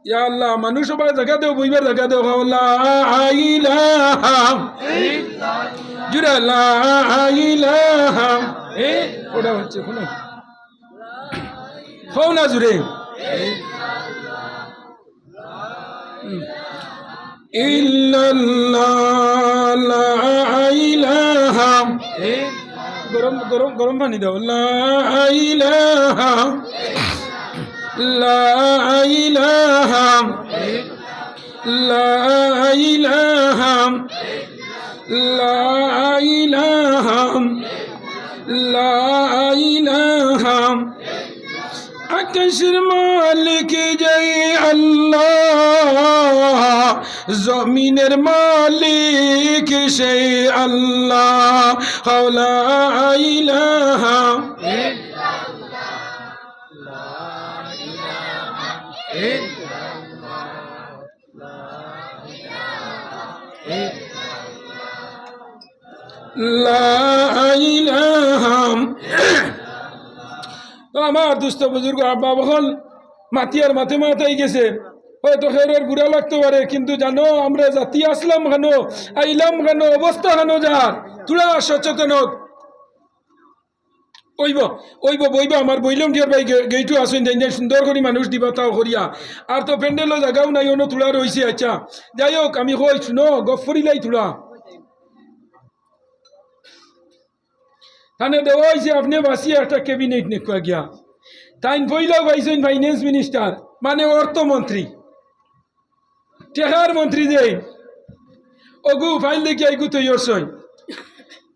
ইয়া আল্লাহ মানুষ সবাই জায়গা দেও বইবার জায়গা দেও লা ইলাহা জুরা লা ইলাহা ওটা হচ্ছে কোনো হও না জুড়ে ইল্লাল্লাহ লা ইলাহা গরম গরম গরম পানি দাও লা ইলাহা লা ইলাহা লা ইলাহা লা ইলাহা লা ইলাহা আকাশের মালিক জয় আল্লাহ জমিনের মালিক সেই আল্লাহ লা ইলাহা লা ইলাহা আমার দুস্থ বুজুর্গ আব্বা বহল মাতিয়ার মাথে মাথায় গেছে হয়তো খেরের বুড়া লাগতে পারে কিন্তু জানো আমরা জাতি আসলাম কেন আইলাম কেন অবস্থা কেন যার তোরা সচেতন ওইব ওইব বইব আমার বইলাম ডিয়ার ভাই গেইটু আসুন যাই সুন্দর করে মানুষ দিবা তাও করিয়া আর তো প্যান্ডেলও জায়গাও নাই অন্য তোলা রয়েছে আচ্ছা যাই হোক আমি কই শুনো গফ করিলাই তোলা থানে দেওয়া হয়েছে আপনি বাঁচিয়ে একটা ক্যাবিনেট নেকুয়া গিয়া তাই বইলেও পাইছেন ফাইন্যান্স মিনিস্টার মানে অর্থমন্ত্রী টেকার মন্ত্রী যে অগু ফাইল দেখি আইগু তৈরছই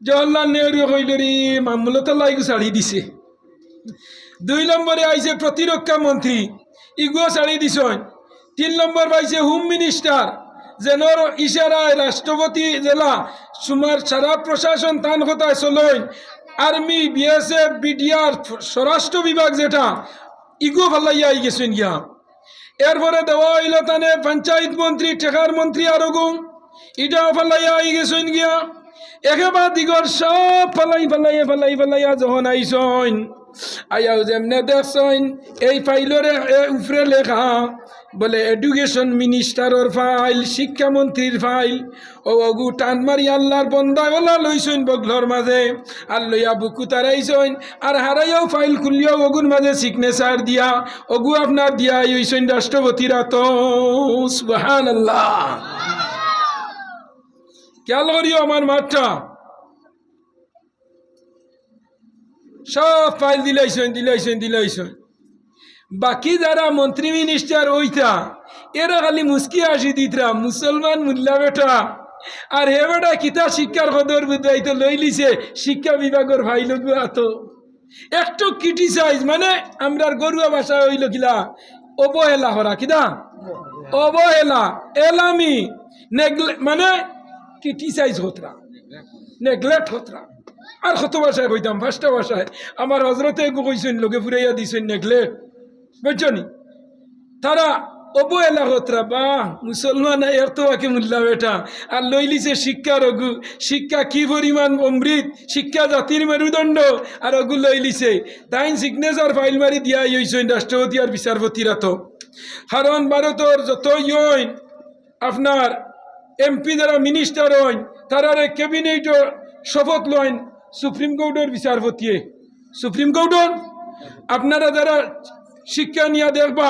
জওয়াহরলাল নেহরু কইলরি মামলতাল্লাহ আইগু ছাড়ি দিছে 2 নম্বরে আইছে প্রতিরক্ষা মন্ত্রী ইগুও ছাড়ি দিছন 3 নম্বর পাইছে হোম মিনিস্টার যেনর ইশারায় রাষ্ট্রপতি জেলা সুমার সারা প্রশাসন তান কথায় চলইন আর্মি বিএসএফ বিডিআর স্বরাষ্ট্র বিভাগ যেটা ইগো ফালাইয়া আই গেছেন গিয়া এরপরে দেওয়া হইল তানে পঞ্চায়েত মন্ত্রী টেকার মন্ত্রী আর গুম ইটাও ফালাইয়া আই গেছেন গিয়া একেবারে দিগর সব ফালাইয়া যখন আইসন আয়াও যেমনে দেখছেন এই ফাইলরে উপরে লেখা বলে এডুকেশন মিনিস্টারের ফাইল শিক্ষামন্ত্রীর ফাইল ও অগু টান মারি আল্লাহর বন্দা ওলা লইছেন বগলর মাঝে আর লইয়া বুকু তারাইছেন আর হারাইয়াও ফাইল খুলিয়াও অগুর মাঝে সিগনেচার দিয়া অগু আপনার দিয়া হইছেন রাষ্ট্রপতিরা তো সুবহানাল্লাহ খেয়াল করিও আমার মাঠটা সব ফাইল দিলাইছেন বাকি যারা মন্ত্রী মিনিস্টার ওইটা এরা খালি মুস্কি আসি দিতরা মুসলমান মুল্লা বেটা আর হে বেটা কিতা শিক্ষার খবর বুঝাইতো লই লিছে শিক্ষা বিভাগের ফাইল তো একটু ক্রিটিসাইজ মানে আমরার গরুয়া ভাষা হইল কিলা অবহেলা করা কিনা অবহেলা এলামি মানে ক্রিটিসাইজ হতরা নেগলেক্ট হতরা আর কত ভাষায় কইতাম ফার্স্ট ভাষায় আমার হজরতে কইছেন লোকে ফুরাইয়া দিছেন নেগলেক্ট বুঝছনি তারা অবহেলা হতরা বা মুসলমান এর তো আকে মুল্লা বেটা আর লইলিছে শিক্ষার অগু শিক্ষা কি পরিমাণ অমৃত শিক্ষা জাতির মেরুদণ্ড আর অগু লইলিছে তাই সিগনেচার ফাইল মারি দিয়া হইছেন রাষ্ট্রপতি আর বিচারপতিরা তো কারণ ভারতের যত ইয়ন আপনার এমপি যারা মিনিস্টার হন তারারে ক্যাবিনেটর শপথ লইন সুপ্রিম কোর্টের বিচারপতি সুপ্রিম কোর্টের আপনারা যারা শিক্ষা নিয়ে দেখবা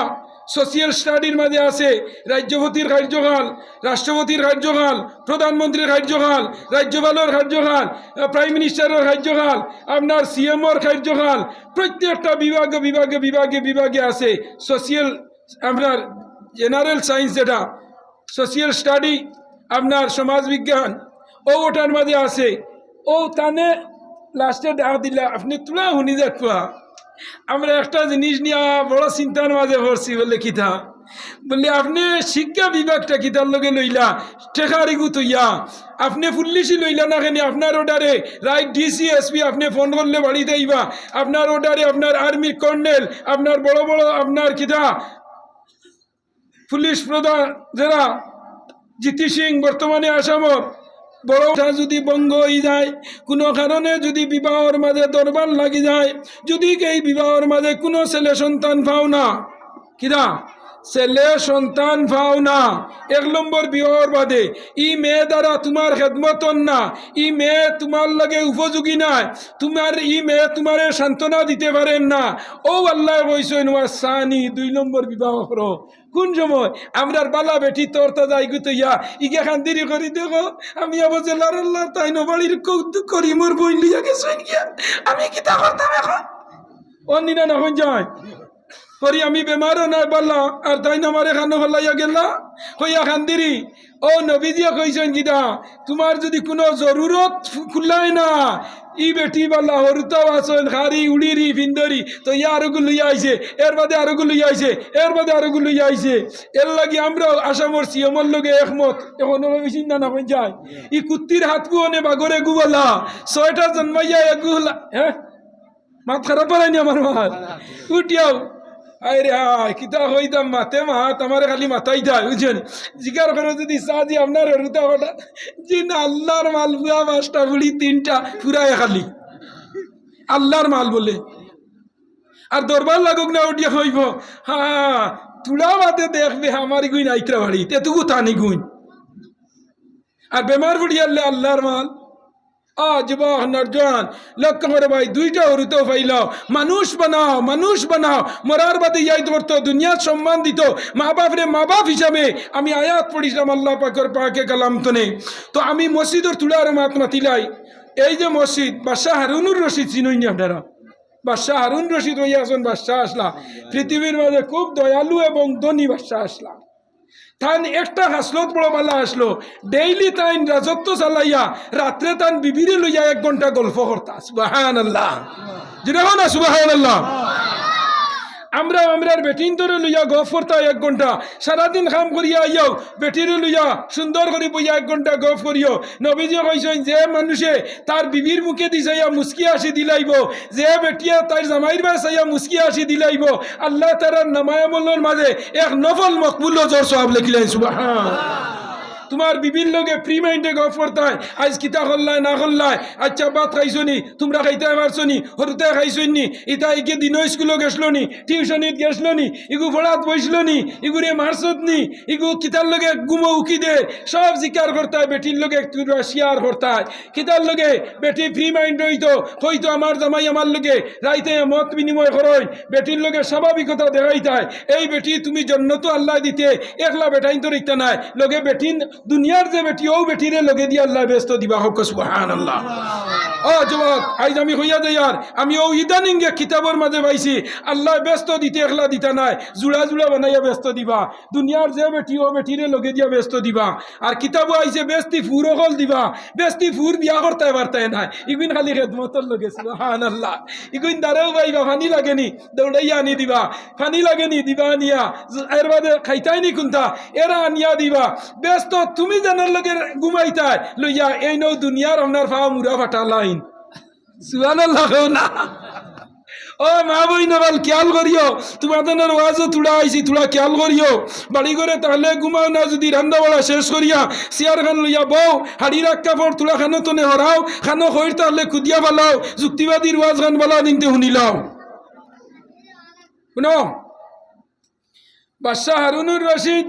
সোশিয়াল স্টাডির মাঝে আছে রাজ্যপতির কার্যকাল রাষ্ট্রপতির কার্যকাল প্রধানমন্ত্রীর কার্যকাল রাজ্যপালের কার্যকাল প্রাইম মিনিস্টারের কার্যকাল আপনার সিএমওর কার্যকাল প্রত্যেকটা বিভাগে আছে সোশিয়াল আপনার জেনারেল সায়েন্স যেটা সোশিয়াল স্টাডি আপনার সমাজ বিজ্ঞান ওটার মাঝে আছে ও তানে লাস্টে ডাক দিলা আপনি তুলা শুনি দেখবা আমরা একটা জিনিস নিয়ে বড় চিন্তার মাঝে পড়ছি বলে কিতা বললে আপনি শিক্ষা বিভাগটা কিতার লগে লইলা টেকারিগু তৈয়া আপনি পুলিশই লইলা না কেন আপনার অর্ডারে রাইট ডিসি এসপি আপনি ফোন করলে বাড়িতে আইবা আপনার অর্ডারে আপনার আর্মি কর্নেল আপনার বড় আপনার কিতা পুলিশ প্রধান যারা জিতি সিং বর্তমানে আসামর বড় যদি বঙ্গ হয়ে যায় কোনো কারণে যদি বিবাহর মাঝে দরবার লাগি যায় যদি এই বিবাহর মাঝে কোনো ছেলে সন্তান পাও না কিনা ছেলে সন্তান পাও না, 1 নম্বর বিবাহর বাদে ই মেয়ে দ্বারা তোমার খেদমতন না, ই মেয়ে তোমার লাগে উপযোগী নাই, তোমার ই মেয়ে তোমারে সান্ত্বনা দিতে পারেন না। ও আল্লাহ কইছেন ওয়াসানি 2 নম্বর বিবাহ করো। কোন সময় আমরার বালা বেটি তোর তা যাই গুতইয়া ইগে খান্দিরি করি দেখো আমি আবার আল্লাহ তাই নবাড়ির করি মোর বই লিয়া গেছেন গিয়া আমি কি তা করতাম এখন অন্যনা না হন যায় করি আমি বেমারও নাই বললা আর তাই না আমার এখানে হলাইয়া গেলা হইয়া খান্দিরি। ও নবীজিয়া কইছেন গিদা তোমার যদি কোনো জরুরত খুললাই না ই বেটি বললা হরুতাও আসেন খারি উড়িরি ফিন্দরি তো ইয়া আরোগুলো লইয়া আইছে, এর বাদে আরোগুলো লইয়া আইছে, এর বাদে আরোগুলো লইয়া আইছে। এর লাগি আমরাও আশা করছি আমার লগে একমত এখন বেশি না হয়ে যায় ই কুত্তির হাত গুনে বাগরে গুবলা 6টা জন্মাইয়া এগুলা হ্যাঁ মাত খারাপ পারাইনি আমার মাত উঠিয়াও আরে কিতা হইতাম মাতে মাত আমার খালি মাথাই যায় বুঝছেন জিজ্ঞার করে যদি সাজি আপনার হরুতা ওটা জি না আল্লাহর মাল পুরা 5টা বুড়ি 3টা পুরায় খালি আল্লাহর মাল বলে আর দরবার লাগুক না উঠিয়া হইব হ্যাঁ তুলা মাতে দেখবে আমার গুইন আইত্রা বাড়ি তেতুকু তানি গুইন আর বেমার বুড়ি আল্লে আল্লাহর মাল যুবক নরজান লক্ষ্য করে ভাই 2টা হরুতো ফাইলাও মানুষ বানাও মানুষ বানাও মরার বাদে ইয়াই ধরতো দুনিয়ার সম্মান দিত মা বাপরে মা বাপ হিসাবে আমি আয়াত পড়িলাম আল্লাহ পাকের পাকে কালাম তনে তো আমি মসজিদের তুলার মাত মাতিলাই এই যে মসজিদ বাদশাহ হারুনুর রশিদ চিনুইনি আপনারা বাদশাহ হারুন রশিদ হইয়া আসুন বাদশাহ আসলা পৃথিবীর মাঝে খুব দয়ালু এবং ধনী বাদশাহ আসলা তান একটা হাসলত বড় বালা আসলো ডেইলি তাইন রাজত্ব চালাইয়া রাত্রে তান বিবিরে লইয়া 1 ঘন্টা গল্প করতা সুবহানাল্লাহ যেটা না সুবহানাল্লাহ আমরা আমরার বেটিন ধরে লইয়া গপ করতা 1 ঘন্টা সারাদিন কাম করিয়া আইয়াও বেটিরে লইয়া সুন্দর করে বইয়া 1 ঘন্টা গপ করিও নবীজি কইছেন যে মানুষে তার বিবির মুখে দিছাইয়া মুস্কি হাসি দিলাইব যে বেটিয়া তার জামাইর বাসাইয়া মুস্কি হাসি দিলাইব আল্লাহ তাআলার নামায়ামলের মাঝে এক নফল মকবুল জোর সওয়াব লিখলেন সুবহানাল্লাহ। তোমার বিবির লগে ফ্রি মাইন্ডে গপ করতায় আজ কিতা করলাই না করলাই আচ্ছা ভাত খাইছনি তোমরা খাইতে পারছনি হরুতে খাইছনি ইতা একে দিন স্কুলে গেছলো নি টিউশনিত গেছলো নি ইগু পড়াত বসলো নি ইগুরে মারছত নি ইগু কিতার লগে গুমো উকি দে সব জিকার করতায় বেটির লগে একটু শেয়ার করতায় কিতার লগে বেটি ফ্রি মাইন্ড হইতো আমার জামাই আমার লগে রাইতে মত বিনিময় করই বেটির লগে স্বাভাবিকতা দেখাইতায় এই বেটি তুমি জন্য তো আল্লাহ দিতে একলা বেটাইন তো রিক্তা নাই লগে বেটিন দুনিয়ার যে বেটি ও বেটিরে লগে দিয়ে আল্লাহ ব্যস্ত দিবা হোক সুবহানাল্লাহ। ও যুবক আজ আমি হইয়া যাই আর আমি ও ইদানিংগে কিতাবের মাঝে পাইছি আল্লাহ ব্যস্ত দিতে একলা দিতা নাই জুড়া জুড়া বানাইয়া ব্যস্ত দিবা দুনিয়ার যে বেটি ও বেটিরে লগে দিয়া ব্যস্ত দিবা আর কিতাবও আইছে বেস্তি ফুর হল দিবা বেস্তি ফুর বিয়া করতে পারতাই নাই ইগুন খালি খেদমতর লগে সুবহানাল্লাহ ইগুন দাঁড়াও পাইবা ফানি লাগেনি দৌড়াইয়া আনি দিবা ফানি লাগেনি দিবা আনিয়া এর বাদে খাইতাইনি কোনটা এরা আনিয়া দিবা ব্যস্ত তুমি জানার লগে ঘুমাইতাই লইয়া এই নৌ দুনিয়ার আপনার ফা মুরা ফাটা লাইন সুবহানাল্লাহ না ও মা বই নবাল খেয়াল করিও তোমাদের ওয়াজও তুড়া আইছি তুড়া খেয়াল করিও বাড়ি করে তাহলে ঘুমাও না যদি রান্না বাড়া শেষ করিয়া চেয়ার খান লইয়া বউ হাড়ি রাখা পর তুলা খানো তনে হরাও খানো হইর তাহলে খুদিয়া বালাও যুক্তিবাদীর ওয়াজ খান বালা দিনতে শুনিলাও শুনো বাদশাহ হারুনুর রশিদ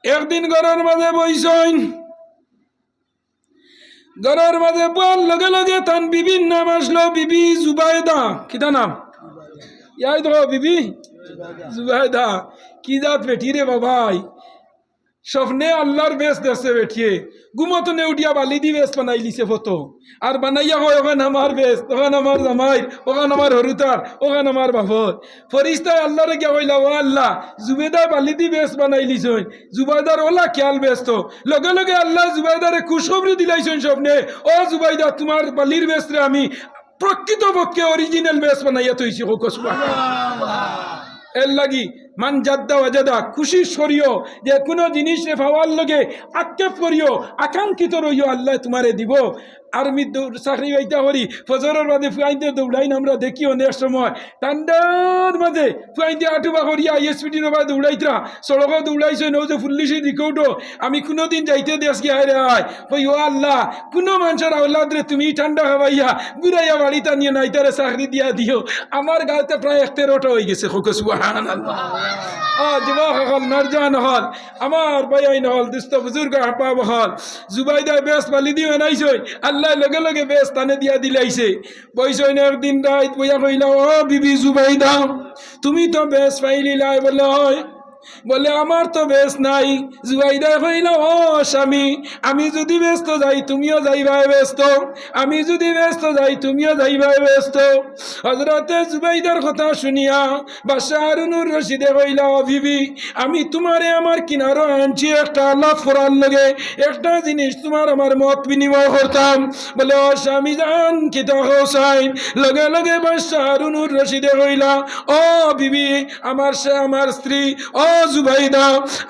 একদিন ঘরের মাঝে বইছেন ঘরের মাঝে বল লগে লগে তান বিবির নাম আসলো বিবি জুবাইদা কিতা নাম ইয়াই তো বিবি জুবাইদা কি জাত বেটি রে বাবাই স্বপ্নে আল্লাহর বেশ দেশে বেঠিয়ে গুমতনে উঠিয়া বালি দি বেশ বানাই লিছে ফটো আর বানাইয়া হয় ওখান আমার বেশ ওখান আমার জামাই ওখান আমার হরুতার ওখান আমার বাবর ফরিস্তায় আল্লাহরে গিয়া কইলা ও আল্লাহ জুবেদার বালি দি বেশ বানাই লিছই জুবাইদার ওলা খেয়াল ব্যস্ত লগে লগে আল্লাহ জুবাইদারে খুশখবরি দিলাইছেন স্বপ্নে ও জুবাইদা তোমার বালির বেশরে আমি প্রকৃতপক্ষে অরিজিনাল বেশ বানাইয়া তৈছি হোক এর লাগি মান জাদ্দা ওয়াজাদা খুশি সরিও যে কোনো জিনিস রে পাওয়ার লগে আক্ষেপ করিও আকাঙ্ক্ষিত রইও আল্লাহ তোমারে দিব আর্মি চাকরি পাইতা করি ফজরের বাদে ফুয়াইতে দৌড়াইন আমরা দেখি অনেক সময় ঠান্ডার মাঝে ফুয়াইতে আটুবা করিয়া আইএসপিটির বাদে দৌড়াইতরা সড়কও দৌড়াইছে নৌ যে পুলিশে রিকোর্টও আমি কোনোদিন যাইতে দেখি আরে আয় কই ও আল্লাহ কোনো মানুষের আওলাদ রে তুমি ঠান্ডা খাবাইয়া ঘুরাইয়া বাড়িতে নিয়ে নাইতারে চাকরি দিয়া দিও আমার গাঁতে প্রায় 13টা হয়ে গেছে সুবহানাল্লাহ যুবক হল নরজান হল আমার ভাই হল দুস্থ বুজুর্গ আহবাব হল জুবাইদা বেশ পালি দিয়ে আনাইছই আল্লাহ লগে লগে বেশ তানে দিয়া দিলাইছে বইছই না একদিন রাত বইয়া কইলা ও বিবি জুবাইদা তুমি তো বেশ পাইলিলাই বলে হয় বলে আমার তো বেশ নাই জুবাইদা কইল ও স্বামী আমি যদি ব্যস্ত যাই তুমিও যাইবাই ব্যস্ত আমি যদি ব্যস্ত যাই তুমিও যাইবাই ব্যস্ত হযরতে জুবাইদার কথা শুনিয়া বাদশাহ হারুনুর রশিদে কইল ও বিবি আমি তোমারে আমার কিনারো আনছি একটা আল্লাহ ফরাল লগে একটা জিনিস তোমার আমার মত বিনিময় করতাম বলে ও স্বামী জান কিতা হোসাইন লগে লগে বাদশাহ হারুনুর রশিদে কইলা ও বিবি আমার স্ত্রী ও জুবাইদা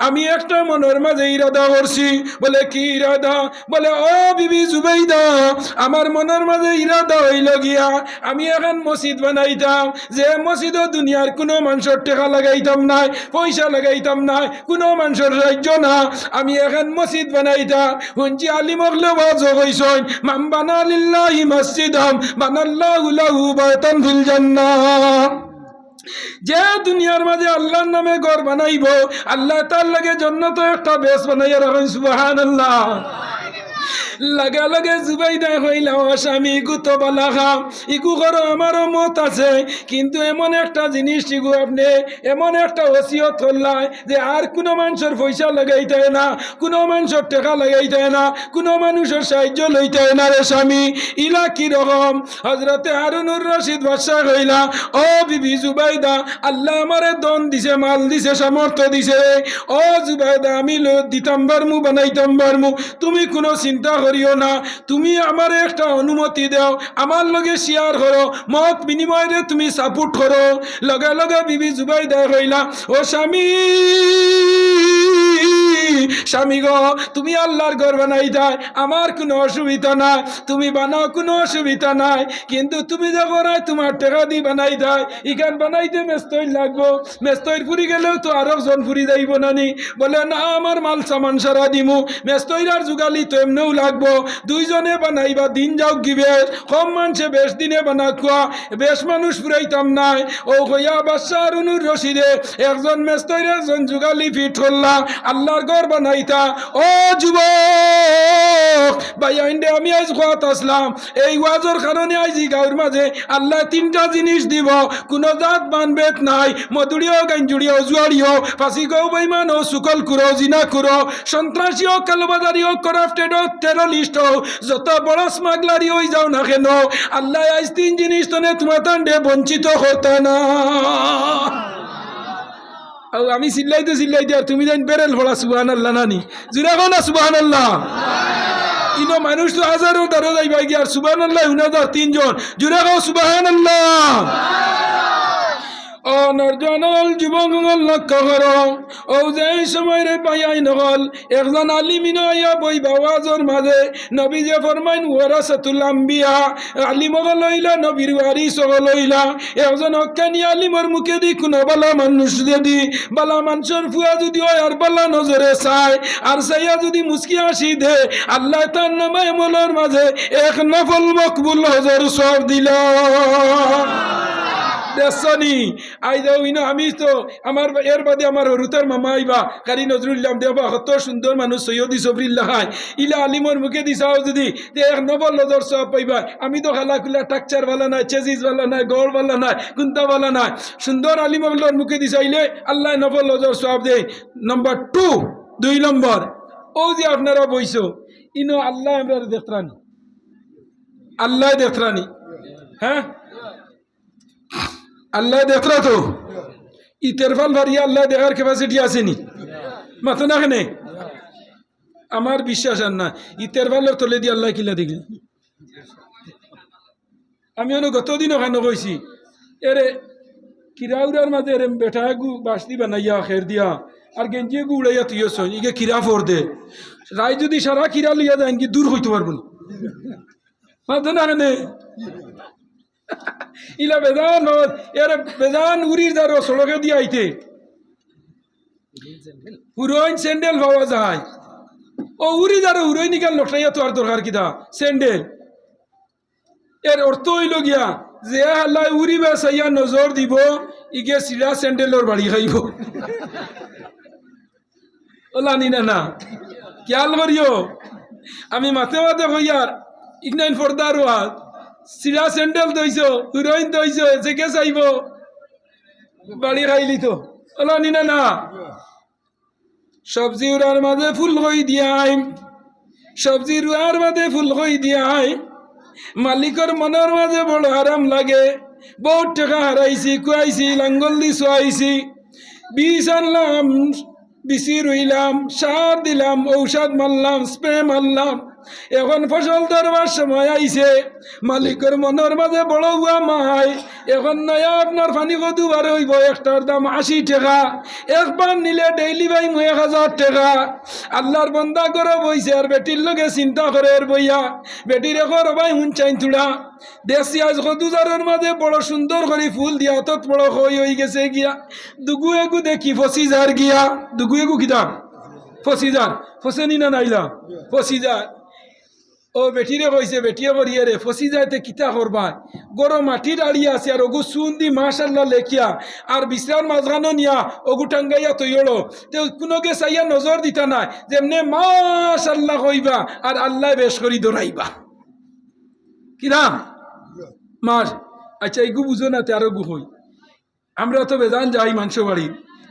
আমি একটা মনের মাঝে ইরাদা করছি বলে কি ইরাদা বলে ও বিবি জুবাইদা আমার মনের মাঝে ইরাদা হইল গিয়া আমি এখন মসজিদ বানাইতাম যে মসজিদ দুনিয়ার কোনো মানুষের টাকা লাগাইতাম নাই পয়সা লাগাইতাম নাই কোনো মানুষের সাহায্য না আমি এখন মসজিদ বানাইতাম হুঞ্চি আলিমগলে ওয়াজ কইছন মান বানা লিল্লাহি মসজিদাম বানাল্লাহু লাহু বাইতান ফিল জান্নাহ যে দুনিয়ার মাঝে আল্লাহর নামে ঘর বানাইব আল্লাহ তার লাগে জন্নত একটা বেশ বানাইয়া রাখেন সুবহানাল্লাহ লাগা লাগে জুবাইদা কইলা ও স্বামী গুতো বালা খাম ইকু করো আমারও মত আছে কিন্তু এমন একটা জিনিস ইগু আপনি এমন একটা ওসিয়ত করলাই যে আর কোনো মানুষের পয়সা লাগাইতে না কোনো মানুষের টাকা লাগাইতে না কোনো মানুষের সাহায্য লইতে না রে স্বামী ইলা কি রকম হযরতে হারুনুর রশিদ বাদশাহ কইলা ও বিবি জুবাইদা আল্লাহ আমারে দন দিছে মাল দিছে সামর্থ্য দিছে ও জুবাইদা আমি দিতাম বারমু বানাইতাম বারমু তুমি কোনো চিন্তা করিও না তুমি আমার একটা অনুমতি দাও আমার লগে শেয়ার করো মত বিনিময়ে তুমি সাপোর্ট করো লগে লগে বিবি জুবাইদা কইলা ও স্বামী স্বামী গো তুমি আল্লাহর ঘর বানাই দাও আমার কোনো অসুবিধা নাই তুমি বানাও কোনো অসুবিধা নাই কিন্তু তুমি যে করাই তোমার টাকা দি বানাই দাও ইখান বানাইতে মেস্তই লাগবো মেস্তইর ফুরি গেলেও তো আরো জন ফুরি যাইব নানি বলে না আমার মাল সামান সারা দিমু মেস্তইরার যুগালি তো এমনিও লাগবো দুইজনে বানাইবা দিন যাও গিবে কম মানুষে বেশ দিনে বানা খোয়া বেশ মানুষ ফুরাইতাম নাই ও কইয়া বাদশাহ হারুনুর রশিদে একজন মেস্তইর একজন যুগালি ফিট করলা আল্লাহর ঘর বানাইতা ও যুবক ভাই আইন্ডে আমি আজ খোয়াত আসলাম এই ওয়াজের কারণে আজ এই গাঁর মাঝে আল্লাহ তিনটা জিনিস দিব কোনো জাত মানবেদ নাই মধুরিও গাঞ্জুড়িও জুয়ারিও ফাঁসি গৌ বেইমান ও সুকল কুরো জিনা কুরো সন্ত্রাসী ও কালোবাজারি ও করাপ্টেড ও টেরোরিস্ট ও যত বড় স্মাগলারি হয়ে যাও না কেন আল্লাহ আজ তিন জিনিস তো তোমার তান্ডে বঞ্চিত হতো না আমি চিল্লাইতে আর তুমি জানি বেরেল ভরা সুবহানাল্লাহ নানি জুড়ে না সুবহানাল্লাহ ইনো মানুষ তো হাজারো দ্বারা যাইবা গিয়ে আর সুবহানাল্লাহ 3,000 জুড়ে সুবহানাল্লাহ ও নরজনল যুবক লক্ষ্য করো ও যে সময় রে পাইয়াই নহল একজন আলিমিন আইয়া বই বাওয়াজর মাঝে নবী যে ফরমাইন ওয়ারাসাতুল আম্বিয়া আলিমগ লইলা নবীর ওয়ারিস লইলা একজন হক্কানি আলিমর মুখে দি কোনো বালা মানুষ যদি বালা মানুষের ফুয়া যদি হয় আর বালা নজরে চায় আর চাইয়া যদি মুস্কি আসি দে আল্লাহ তার নামে মনের মাঝে এক নফল মকবুল হজর সব দিল দেশনি আই যাও ইনো আমি তো আমার এর বাদে আমার হরুতার মামা আইবা কারি নজরুল্লাহ দেবা কত সুন্দর মানুষ সৈয়দি সবরিল্লাহ ইলা আলিমর মুখে দিছাও যদি এক নবল নজর সব পাইবা আমি তো খালা খুলা টাকচার বালা নাই চেজিস বালা নাই গড় বালা নাই কুন্তা বালা নাই সুন্দর আলিমর মুখে দিছাইলে আল্লাহ নবল নজর সব দে নম্বর 2 নম্বর ও যে আপনারা বইছো ইনো আল্লাহ আমরা দেখরানি আল্লাহ দেখরানি হ্যাঁ আল্লাহ দেখরা তো ইতেরফাল ভারিয়া আল্লাহ দেখার ক্যাপাসিটি আসেনি মাথা না কেনে আমার বিশ্বাস আর না ইতেরফালের তলে দিয়ে আল্লাহ কিলা দেখি আমি অনেক গতদিন ওখানে কইছি এরে কিরাউরার মাঝে এরে বেটা গু বাসতি বানাইয়া খের দিয়া আর গেঞ্জি গু উড়াইয়া তুইস ইগে কিরা ফোর দে রায় যদি সারা কিরা লইয়া যায় কি দূর হইতে পারবো না মাথা না কেনে ইলা বেজান এর বেজান উড়ির দারো সড়কে দিয়ে আইতে হুরোইন স্যান্ডেল পাওয়া যায় ও উড়ি দারো হুরোইন নিকাল লটাইয়া তো আর দরকার কিনা স্যান্ডেল এর অর্থ হইল গিয়া যে আল্লাহ উড়ি বেসাইয়া নজর দিব ইগে সিরা স্যান্ডেলর বাড়ি খাইব ওলা নি না না খেয়াল করিও আমি মাথে মাথে হইয়ার ইগনাইন ফর্দার ওয়াজ সিরা স্যান্ডেল দইছ হিরোইন দইছ এসে চাইব বাড়ি খাইলি তো ওলা নি না না সবজি উড়ার মাঝে ফুল হই দিয়াই সবজি রুয়ার মাঝে ফুল হই দিয়াই মালিকর মনের মাঝে বড় আরাম লাগে বহুত টাকা হারাইছি খুয়াইছি লাঙ্গল দি চুয়াইছি বীজ আনলাম বিচি রইলাম সার দিলাম ঔষধ মারলাম স্প্রে মারলাম এখন ফসল ধরবার সময় আইছে মালিকের মনের মাঝে বড় হুয়া মাই এখন নয়া আপনার পানি কদুবার হইব একটার দাম 80 টাকা একবার নিলে ডেইলি বাই 1000 টাকা আল্লাহর বন্দা করে বইছে আর বেটির লগে চিন্তা করে আর বইয়া বেটির এখন ভাই হুঁচাইন তুড়া দেশি আজ কদুজারের মাঝে বড় সুন্দর করে ফুল দিয়া অত বড় হয়ে গেছে গিয়া দুগু এগু দেখি ফসি যার গিয়া দুগু এগু কিতাম ফসি যার ফসেনি না নাইলা ফসি যার ও বেটিরে কইছে বেটিয়ে করিয়ে রে ফসি যাইতে কিতা করবা গরম মাটি দাঁড়িয়ে আছে আর ওগু চুন দি মাশাল্লাহ লেখিয়া আর বিশ্রার মাঝখানো নিয়া ওগু টাঙ্গাইয়া তৈয়ড়ো তে কোনোকে চাইয়া নজর দিতা নাই যেমনে মাশাল্লাহ কইবা আর আল্লাহ বেশ করি দৌড়াইবা কিনা মার আচ্ছা এগু বুঝো না তে আরো গু হই আমরা তো বেজান যাই মাংস বাড়ি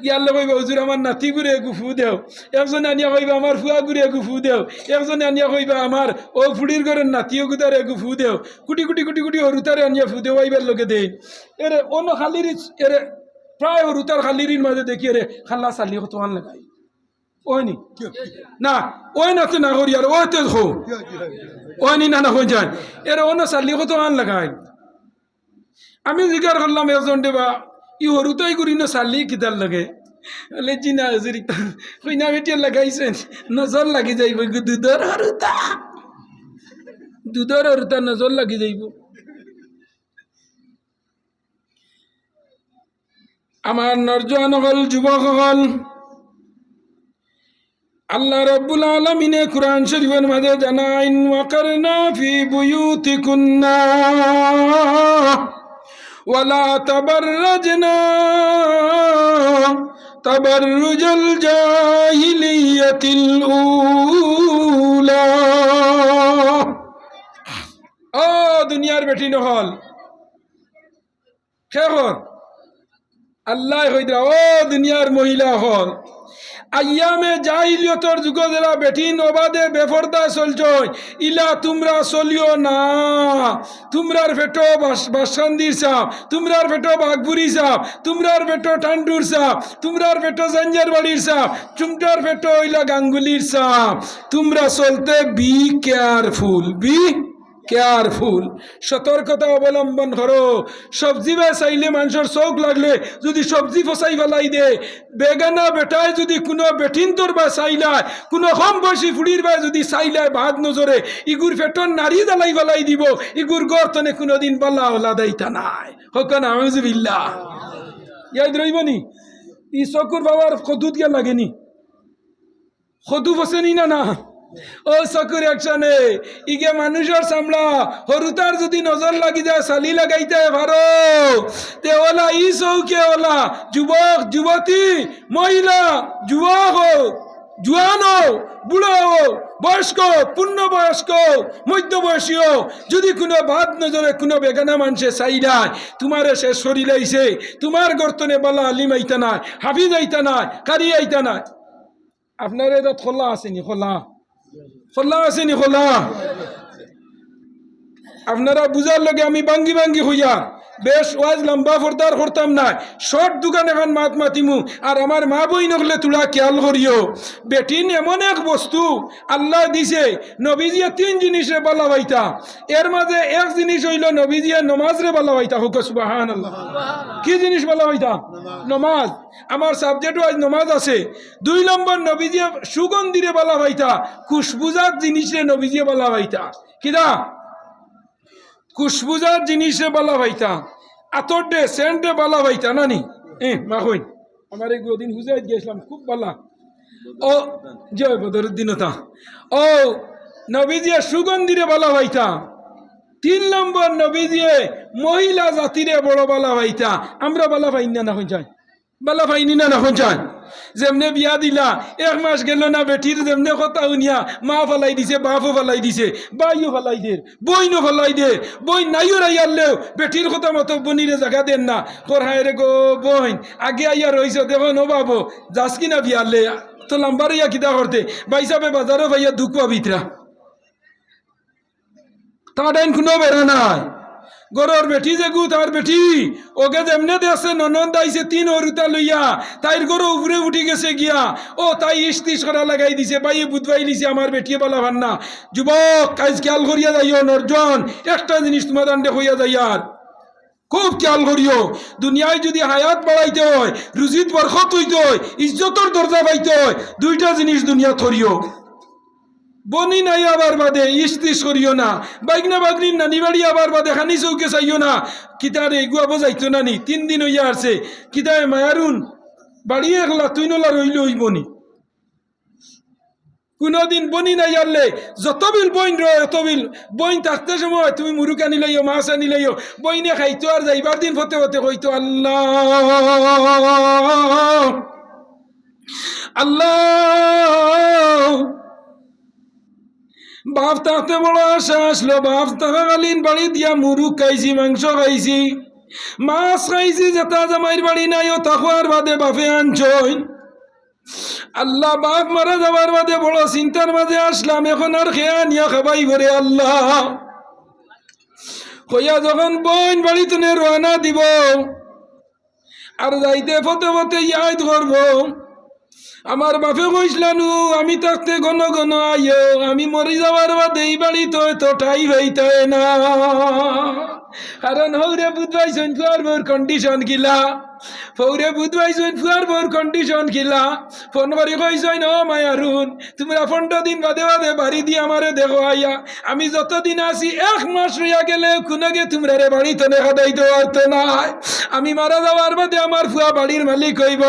ইয়াল্লা কইবা হুজুর আমার নাতি গুড়ে এগু ফু দেও একজনে আনিয়া কইবা আমার ফুয়া গুড়ে এগু ফু দেও একজনে আনিয়া কইবা আমার ও ফুড়ির ঘরের নাতিও গুদার এগু ফু দেও কুটি কুটি কুটি কুটি হরুতারে আনিয়া ফু দেও আইবার লোকে দেই এরে অন্য খালির এরে প্রায় হরুতার খালিরির মাঝে দেখি এরে খাল্লা চালি কত আন লাগাই ওই নি না ওই না তো না করি আর ওই তো হো ওই নি না না হয়ে যায় এরে অন্য চালি কত আন লাগাই আমি জিজ্ঞাসা করলাম একজন দেবা ই হরুতাই করি না চালি কিতার লাগে বলে জিনা হাজুরি কইনা বেটিয়া লাগাইছেন নজর লাগি যাইব দুধর হরুতা নজর লাগি যাইব আমার নরজওয়ান হল যুবক হল আল্লাহ রাব্বুল আলামিনে কুরআন শরীফের মাঝে জানাইন ওয়াকারনা ফি বুয়ুতিকুন্না ওয়ালা তাবাররাজনা তাবাররুজাল জাহিলিয়াতিল উলা ও দুনিয়ার বেটি নহল খেহর আল্লাহ হইদা ও দুনিয়ার মহিলা হল আয়ামে জাহিলিয়তর যুগ যারা বেটিন ওবাদে বেফরদা চলছয় ইলা তোমরা চলিও না তোমরার ফেটো বাসন্দির সাপ তোমরার ফেটো বাঘপুরি সাপ তোমরার ফেটো টান্ডুর সাপ তোমরার ফেটো জঞ্জার বাড়ির সাপ তোমরার ফেটো ইলা গাঙ্গুলির সাপ তোমরা চলতে বি কেয়ারফুল সতর্কতা অবলম্বন করো সবজি বা চাইলে মানুষের চোখ লাগলে যদি সবজি ফসাই ফেলাই দে বেগানা বেটায় যদি কোনো বেঠিন তোর বা চাইলায় কোনো কম বয়সী ফুড়ির বা যদি চাইলায় ভাত নজরে ইগুর ফেটন নারী জ্বালাই ফেলাই দিব ইগুর গর্তনে কোনোদিন বাল্লা হলা দেয়তা নাই হকান আউযুবিল্লাহ ইয়াদ রইবনি ই চকুর বাবার খদুত গিয়া লাগেনি খদু ফসেনি না ও চকুর একশনে ইগে মানুষের সামলা হরুতার যদি নজর লাগি যায় চালি লাগাইতে পারো তে ওলা ই চৌকে ওলা যুবক যুবতী মহিলা যুবক হোক জুয়ান হোক বুড়ো হোক বয়স্ক পূর্ণবয়স্ক মধ্যবয়সীও যদি কোনো ভাত নজরে কোনো বেগানা মানুষে চাইলায় তোমারে সে শরীর আইছে তোমার গর্তনে বালা আলিম আইতা নাই হাফিজ আইতা নাই কারি আইতা নাই আপনার এটা খোলা আসেনি খোলা আসেনি খোলা আপনারা বুঝার লগে আমি বাঙ্গি বাঙ্গি হইয়া বেশ ওয়াজ লম্বা ফর্দার করতাম না শর্ট দোকান এখন মাত মাতিমু আর আমার মা বই নকলে তোলা খেয়াল করিও বেটিন এমন এক বস্তু আল্লাহ দিছে নবীজিয়া 3 জিনিসে বলা হইতা এর মাঝে এক জিনিস হইল নবীজিয়া নমাজরে বলা হইতা হুক সুবহানাল্লাহ কি জিনিস বলা হইতা নমাজ আমার সাবজেক্ট ওয়াইজ নমাজ আছে 2 নম্বর নবীজিয়া সুগন্ধিরে বলা হইতা খুশবুজাত জিনিসে নবীজিয়া বলা হইতা কিদা খুশবুজার জিনিসে বলা ভাইতা আতর ডে সেন্টে বলা ভাইতা নানি মা হইন আমার এক দিন হুজাইত গেছিলাম খুব বলা ও জয় বদরুদ্দিন ও নবীজিয়া সুগন্ধিরে বলা ভাইতা তিন নম্বর নবীজিয়ে মহিলা জাতিরে বড় বালা ভাইতা আমরা বালা ভাই না হয়ে যায় বালা ভাইনি না হয়ে যায় যেমনে বিয়া দিলা এক মাস গেল না বেটির যেমনে কথা শুনিয়া মা ফেলাই দিছে বাপও ফেলাই দিছে বাইও ফেলাই দে বইনও ফেলাই দে বই নাইও রাইয়ালেও বেটির কথা মতো বনিরে জায়গা দেন না কর হায় রে গো বইন আগে আইয়া রইছ দেখো নো বাবো যাস কিনা বিয়ালে তো লাম্বার ইয়া কিতা করতে বাইসাবে বাজারও ভাইয়া দুঃখ ভিতরা তার ডাইন কোনো বেড়া নাই গরর বেটি যে গু তার বেটি ওকে যেমনে দেখছে ননদ আইছে তিন অরুতা লইয়া তাইর গরো উপরে উঠি গেছে গিয়া ও তাই ইস্তিস করা লাগাই দিছে বাইয়ে বুধবাই লিছে আমার বেটিয়ে বলা ভান্না যুবক কাজ খেয়াল করিয়া যাইও নর্জন একটা জিনিস তোমার দান্ডে হইয়া যাইয়ার খুব খেয়াল করিও দুনিয়ায় যদি হায়াত বাড়াইতে হয় রুজিত বরকত হইতে হয় ইজ্জতর দরজা পাইতে হয় দুইটা জিনিস দুনিয়া থরিও বনি নাই আবার বাদে ইস্তিস করিও না বাইকনা বাগনির নানি বাড়ি আবার বাদে খানি চৌকে চাইও না কিতারে এগুয়াবো যাইতো নানি 3 দিন হইয়া আসছে কিতায় মায়ারুন বাড়ি একলা তুই নলা রইল হইবনি কোনদিন বনি নাই আনলে যত বিল বইন রত বিল বইন থাকতে সময় তুমি মুরুক আনি লাইও মাছ আনি লাইও বইনে খাইতো আর যাইবার দিন ফতে ফতে কইতো আল্লাহ আল্লাহ বাপ থাকতে বড় আশা আসলো বাপ থাকাকালীন বাড়ি দিয়া মুরুক খাইছি মাংস খাইছি মাছ খাইছি যেটা জামাইর বাড়ি নাই ও তাকুয়ার বাদে বাপে আনছই আল্লাহ বাপ মারা যাবার বাদে বড় চিন্তার মাঝে আসলাম এখন আর খেয়া নিয়া খাবাই ভরে আল্লাহ কইয়া যখন বোন বাড়িতে রওনা দিব আর যাইতে ফতে ফতে ইয়াদ করব আমার বাপে কইসলানু আমি থাকতে ঘন ঘন আইও আমি মরি যাওয়ার বাদে এই বাড়ি তো ঠাই হইতে না কারণ হৌরে বুধবাইছেন ফুয়ার বউর কন্ডিশন কিলা ফৌরে বুধবাইছেন ফুয়ার বউর কন্ডিশন কিলা ফোন করে কইছেন ও মায়ারুন তোমরা 15 দিন বাদে বাদে বাড়ি দিয়ে আমারে দেখো আইয়া আমি যতদিন আসি 1 মাস রইয়া গেলে কোনগে তোমরা রে বাড়িতে দেখা দাইতে পারতো না আমি মারা যাওয়ার বাদে আমার ফুয়া বাড়ির মালিক হইব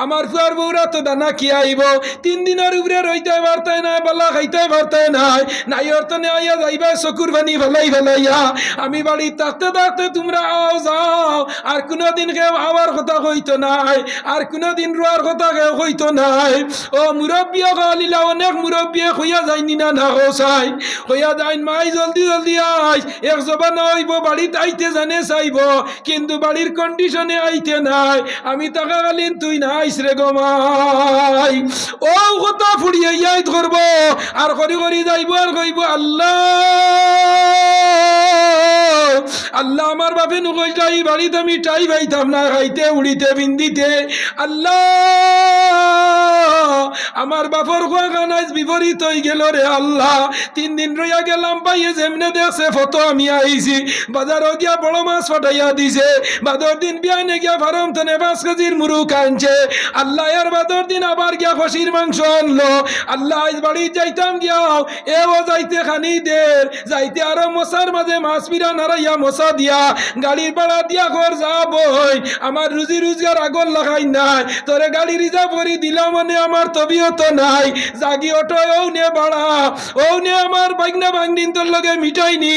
আমার ফুয়ার বউরা তো দানা কি আইব 3 দিনের উপরে রইতে পারতে না বালা খাইতে পারতে নাই নাই অর্থনে আইয়া যাইবা চকুর পানি ফেলাই ফেলাইয়া আমি বাড়ি থাকতে থাকতে তোমরা আও যাও আর কোনদিন কেউ আবার কথা কইতো নাই আর কোনদিন রোয়ার কথা কেউ কইতো নাই ও মুরব্বী গালিলা অনেক মুরব্বী হইয়া যায়নি না না হোসাই হইয়া যায় মাই জলদি জলদি আই এক জবান হইব বাড়িতে আইতে জানে চাইব কিন্তু বাড়ির কন্ডিশনে আইতে নাই আমি থাকাকালীন তুই না আইস রে গমাই ও কথা ফুড়িয়ে ইয়াই ধরব আর করি করি যাইব আর কইব আল্লাহ আল্লাহ আমার বাপে নুকইলাই বাড়িতে আমি টাই পাইতাম না খাইতে উড়িতে বিন্দিতে আল্লাহ আমার বাপর খোয়া গানাজ বিপরীত হয়ে গেল রে আল্লাহ 3 দিন রইয়া গেলাম পাইয়ে যেমনে দেখছে ফটো আমি আইছি বাজারও গিয়া বড় মাছ ফাটাইয়া দিছে বাদর দিন বিয়ানে গিয়া ফার্ম তনে 5 কেজির মুরুক আনছে আল্লাহ এর বাদর দিন আবার গিয়া খসির মাংস আনলো আল্লাহ আজ বাড়ি যাইতাম গিয়াও এও যাইতে খানি দের যাইতে আরো মশার মাঝে মাছ পিরা নারাইয়া মশা দিয়া গাড়ির ভাড়া দিয়া ঘর যাবই আমার রুজি রোজগার আগর লাগাই নাই তোরে গাড়ি রিজার্ভ করে দিলাম মানে আমার তবিয়ত নাই জাগি অটো ও নে ভাড়া ও নে আমার বাইকনা বাংদিন তোর লগে মিটাইনি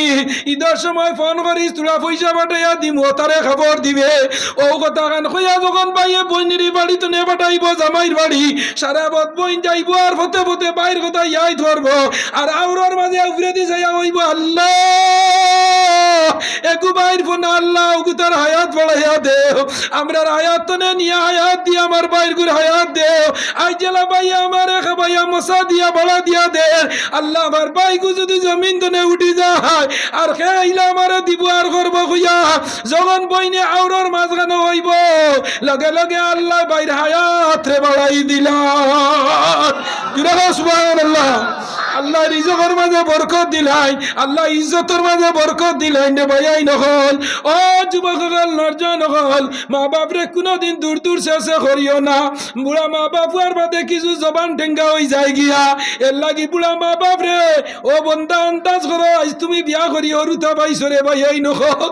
ঈদের সময় ফোন করিস তোরা পয়সা পাঠাইয়া দিম ও তারে খবর দিবে ও কথা কান কইয়া যখন পাইয়ে বইনেরই বাড়ি তো নে পাঠাইব জামাইর বাড়ি সারা বদ বইন যাইব আর ফতে ফতে বাইর কথা ইয়াই ধরবো আর আউরার মাঝে উফরে দি যাইয়া হইব আল্লাহ একু বাইর ফোন আল্লাহ ওগু তার হায়াত বাড়াইয়া দেও আমরার হায়াত তো নিয়া হায়াত দিয়ে আমার বাইর গুর হায়াত দেও আই জেলা ভাইয়া আমার এক ভাইয়া মশা দিয়া বাড়া দিয়া দে আল্লাহ আমার বাইকু যদি জমিন তনে উঠি যায় আর খেইলা আমারে দিব আর করবো খুইয়া যখন বইনে আউরর মাঝখানে হইব লগে লগে আল্লাহ বাইর হায়াত রে বাড়াই দিলাম সুবহানাল্লাহ আল্লাহ রিজকের মাঝে বরকত দিলাই আল্লাহ ইজ্জতের মাঝে বরকত দিলাই নে ভাইয়াই নহল ও যুবকগণ নরজন নহল মা বাপরে কোনোদিন দূর দূর শেষে করিও না বুড়া মা বাপার বাদে কিছু জবান ঠেঙ্গা হয়ে যায় গিয়া এর লাগি বুড়া মা বাপরে ও বন্ধা আন্দাজ করো আজ তুমি বিয়া করি অরুতা পাইছো রে ভাইয়াই নহল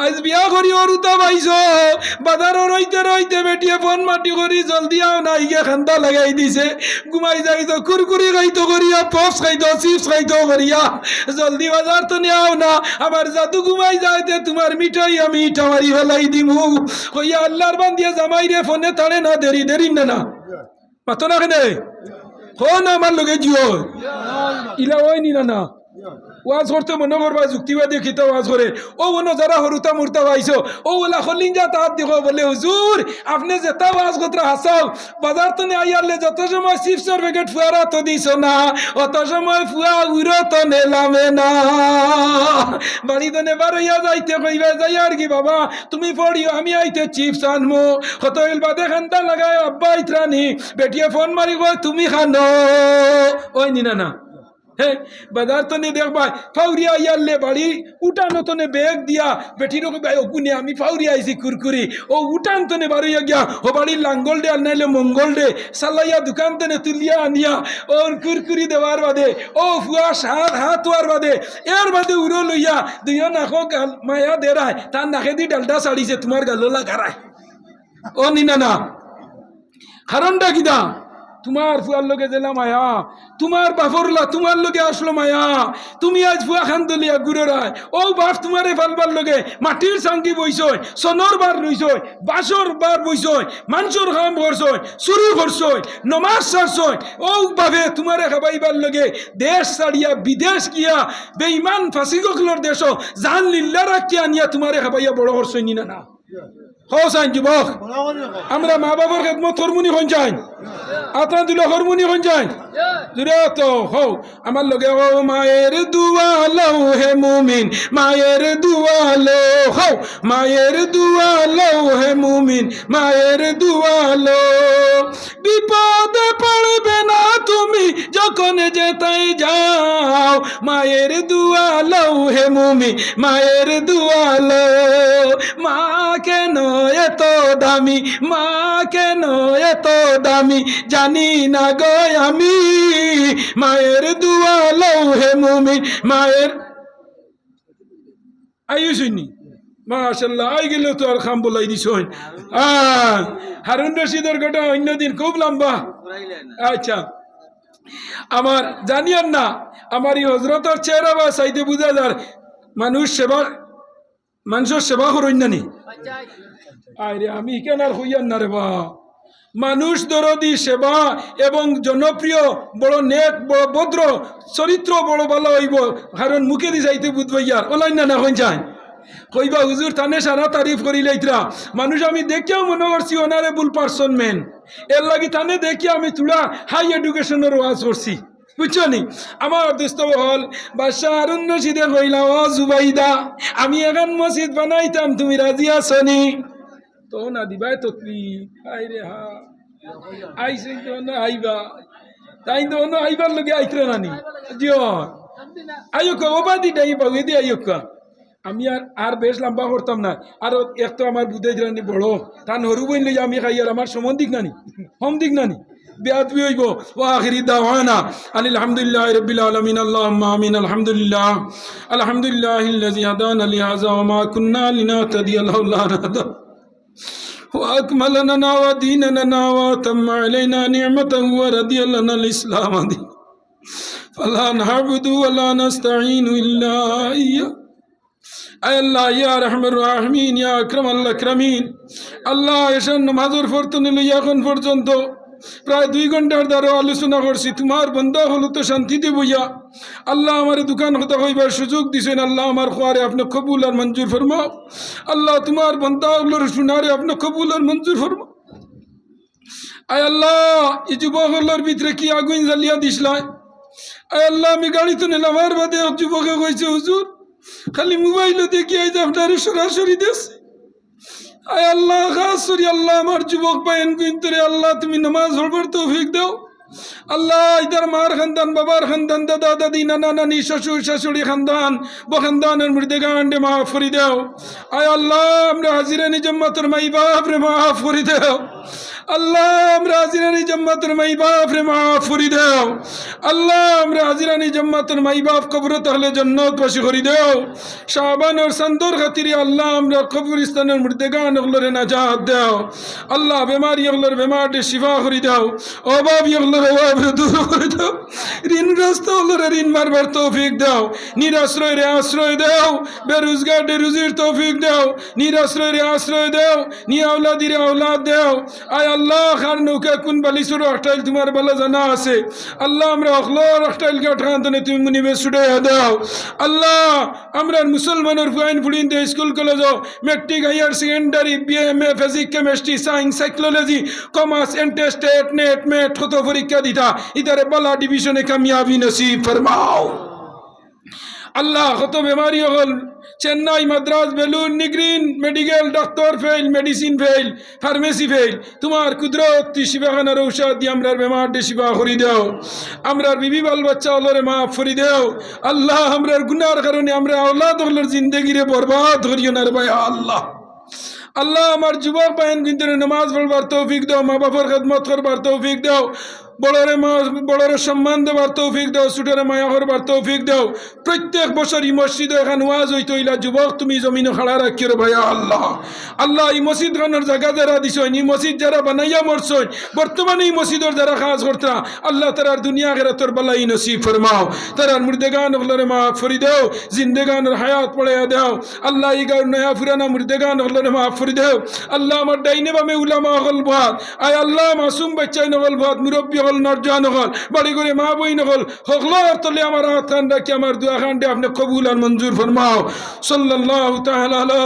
আজ বিয়া করি অরুতা পাইছো বাজারও রইতে রইতে বেটিয়ে ফোন মাটি করি জলদি আও না ইগে খান্দা লাগাই দিছে ঘুমাই যাই তো কুরকুরি খাইতো করিয়া পপস চিপস খাইতো করিয়া জলদি বাজার তো নেও না, আমার জাদু ঘুমাই যাইতে তোমার মিঠাই আমি ইটা মারি ফেলাই দিমু কইয়া আল্লাহর বান্দিয়া জামাই রে ফোনে তাড়ে না দেরি দেরি না মাতো না কেনে কোন আমার লগে জিও ইলা ওই নি না ওয়াজ করতে মনে করবা যুক্তিবাদী খিতা ওয়াজ করে ও মনে যারা হরুতা মুরতা পাইছো ও ওলা খলিং যা তাহাত দেখো বলে হুজুর আপনি যেটা ওয়াজ করতে হাসাও বাজার তো নে আইয়ারলে যত সময় চিপসের প্যাকেট ফুয়ারা তো দিছ না অত সময় ফুয়া উড়ো তো নেলামে না বাড়ি তো নেবার হইয়া যাইতে কইবা যাই আর কি বাবা তুমি পড়িও আমি আইতে চিপস আনমো কত ইল বাদে খান্তা লাগায় আব্বা ইত্রানি বেটিয়ে ফোন মারি কয় তুমি খানো ওই নি না হে বাজার তো নে দেখবা ফাউরিয়া ইয়ারলে বাড়ি উঠানো তো নে ব্যাগ দিয়া বেটির ওকুনে আমি ফাউরিয়া আইছি কুরকুরি ও উঠান তো নে বাড়িয়া গিয়া ও বাড়ির লাঙ্গল ডে আর নাইলে মঙ্গল ডে সালাইয়া দোকান তো নে তুলিয়া আনিয়া ওর কুরকুরি দেওয়ার বাদে ও ফুয়া হাত হওয়ার বাদে এর বাদে উড়ো লইয়া দুইও নাকো গাল মায়া দেরায় তার নাকে দি ডালটা ছাড়িছে তোমার গালোলা গারায় ও নিনা না কারণটা কিনা তোমার ফুয়ার লোকে দিলা মায়া তোমার বাপরলা তোমার লোকে আসলো মায়া তুমি আজ ফুয়া খান দলিয়া গুড়ায় ও বাপ তোমারে ফালবার লোকে মাটির সাঙ্গি বইছয় সনর বার রইছয় বাসর বার বইছয় মাংসর খাম করছয় চুরি করছয় নমাজ ছাড়ছয় ও বাপে তোমারে খাবাইবার লোকে দেশ ছাড়িয়া বিদেশ গিয়া বেঈমান ফাঁসিগকলর দেশ জান লিল্লা রাখিয়া নিয়া তোমারে খাবাইয়া বড় করছয় নি না হোসাইন যুবক আমরা মা বাবার খেদমত হরমুনি হন যাই আপনার দুলো হরমুনি হন যাই জুড়ে তো হও আমার লগে হো মায়ের দুয়ালো হে মুমিন মায়ের দুয়ালো হও মায়ের দুয়ালো হে মুমিন মায়ের দুয়ালো বিপদে পড়বে না তুমি যখন যেতাই যাও মায়ের দুয়ালো হে মুমিন মায়ের দুয়ালো মা কেন এত দামি মা কেন এত দামি জানি না গো আমি মায়ের দুয়ালো হে মুমিন মায়ের আইসুনি মাশাআল্লাহ আই গেল তো আর খাম বলাই দিছ হারুন রশিদের গোটা অন্যদিন খুব লম্বা আচ্ছা আমার জানিয়ান না আমার এই হজরতের চেহারা বা সাইতে বুঝা যার মানুষ সেবা মানুষের সেবা করইন না নি আরে আমি কেন আর হইয়ান না রে বা মানুষ দরদি সেবা এবং জনপ্রিয় বড় নেক বড় ভদ্র চরিত্র বড় ভালো হইব কারণ মুখে দি যাইতে বুঝবাইয়ার ওলাইন না হইন যায় কইবা হুজুর তানে সারা তারিফ করিলে ইতরা মানুষ আমি দেখিয়াও মনে করছি অনারেবল পার্সন মেন এর লাগি তানে দেখি আমি তুলা হাই এডুকেশনের ওয়াজ করছি বুঝছো নি আমার দোস্ত হল বাদশাহ হারুন রশিদে কইলা ও জুবাইদা আমি এখন মসজিদ বানাইতাম তুমি রাজি আছো নি তো না দিবাই ততলি হাই রে হা আইসে তো না আইবা তাই তো না আইবার লগে আইতরা নানি জিও আইও কো ওবাদি ডাই বাগি দি আইও কো আমি আর বেশ লম্বা করতাম না আর এক তো আমার বুধে জানি বড় তা নরু বইন লই আমি খাই আর আমার সমন দিক নানি হোম দিক নানি বেয়াদবি হইব ওয়া আখিরি দাওয়ানা আলহামদুলিল্লাহি রাব্বিল আলামিন আল্লাহুম্মা আমিন আলহামদুলিল্লাহ আলহামদুলিল্লাহিল্লাযী হাদানা লিহাযা ওয়া মা কুন্না লিনাহতাদিয়া লাউলা আন হাদা وأكمل لنا وديننا وأتم علينا نعمته ورضي لنا الإسلام دينا فلا نعبد ولا نستعين إلا إياه أي الله يا رحم الراحمين يا أكرم الأكرمين الله يشان نمازور فرطن ليكن فرجنتو প্রায় 2 ঘন্টার দ্বারা আলোচনা করছি তোমার বন্ধা হলো তো শান্তিতে বইয়া আল্লাহ আমার দোকান কথা কইবার সুযোগ দিছেন আল্লাহ আমার খোয়ারে আপনি কবুল আর মঞ্জুর ফরমাও আল্লাহ তোমার বন্ধা হলোর শুনারে আপনি কবুল আর মঞ্জুর ফরমাও আয় আল্লাহ এই যুবক হলোর ভিতরে কি আগুন জ্বালিয়া দিসলাই আয় আল্লাহ আমি গাড়িতে নিলাম আর বাদে যুবকে কইছে হুজুর খালি মোবাইলে দেখি আজ আপনার সরাসরি দেশ আয় আল্লাহ খাস করি আল্লাহ আমার যুবক বাইন কিন্তু আল্লাহ তুমি নামাজ পড়বার তৌফিক দাও আল্লাহ ইদার মার খানদান বাবার খানদান দাদা দাদি নানা নানি শ্বশুর শাশুড়ি খানদান বখানদানের মৃদেগান্ডে মাফ করে দাও আয় আল্লাহ আমরা হাজিরানি জম্মাতর মাই বাপ রে মাফ করে দাও আল্লাহ আমরা হাজিরানি জাম্মাতের মাই বাপ রে মাফ করে দাও আল্লাহ আমরা হাজিরানি জাম্মাতের মাই বাপ কবর তাহলে জান্নাতবাসী করে দাও শাবানোর সন্দর খাতিরে আল্লাহ আমরা কবরস্থানের মুর্দেগান ওগুলোরে নাজাত দাও আল্লাহ বেমারি ওগুলোর বেমারটে শিফা করে দাও অভাব ওগুলোর অভাব দূর করে দাও ঋণগ্রস্ত ওগুলোরে ঋণ মারবার তৌফিক দাও নিরাশ্রয় রে আশ্রয় দাও বেরোজগার রে রুজির তৌফিক দাও নিরাশ্রয় রে আশ্রয় দাও নি আওলাদি রে আওলাদ দাও আয় আল্লাহ খার নৌকা কোন বালিশুর অকটাইল তোমার বালা জানা আছে আল্লাহ আমরা অখলোর অকটাইলকে অঠান্তনে তুমি মুনিবেশ ছুটে দাও আল্লাহ আমরা মুসলমানের ফুয়াইন ফুড়িন দে school college matric higher secondary BMA physics chemistry science psychology commerce এন্টেস্টেট নেট মেট কত পরীক্ষা দিতা ইতারে বালা ডিভিশনে কামিয়াবি নসিব ফরমাও আল্লাহ কত বেমারি হল চেন্নাই মাদ্রাস বেলুন নিগ্রিন medical doctor fail medicine fail pharmacy fail তোমার কুদরত শিবাখানার ঔষধ দিয়ে আমরা বেমার ডে শিবা করি দাও আমরা বিবি বাল বাচ্চা হলরে মাফ করি দাও আল্লাহ আমরার গুনার কারণে আমরা আওলাদ হলর জিন্দগিরে বরবাদ করিও না রে ভাই আল্লাহ আল্লাহ আমার যুবক বাহিন কিন্তু নামাজ পড়বার তৌফিক দাও মা বাবার খেদমত করবার তৌফিক দাও বড়রে সম্মান দেবার তৌফিক দাও ছোটরে মায়া করবার তৌফিক দাও প্রত্যেক বছর এই মসজিদে এখন ওয়াজ হইতো ইলা যুবক তুমি জমিনে খাড়া রাখিও রে ভাইয়া আল্লাহ আল্লাহ এই মসজিদ খানোর জায়গা যারা দিছই এই মসজিদ যারা বানাইয়া মরছই বর্তমানে এই মসজিদের যারা কাজ করতা আল্লাহ তারার দুনিয়া আখিরাতের বালাই নসিব ফরমাও তারার মুর্দেগান হলরে মাফ ফরি দাও জিন্দেগানের হায়াত পড়াইয়া দাও আল্লাহ এই গাঁর নয়া ফুরানা মুর্দেগান হলরে মাফ ফরি দাও আল্লাহ আমার ডাইনে বামে উলামা হল ভাত আয় আল্লাহ মাসুম বাচ্চাই নগল ভাত মুরব্বী হল নরজান হল বাড়ি করে মা বই নগল হকলার তলে আমার হাত খান রাখি আমার দুয়া খান আপনি কবুল আর মঞ্জুর ফরমাও সাল্লাল্লাহু তাআলা আলা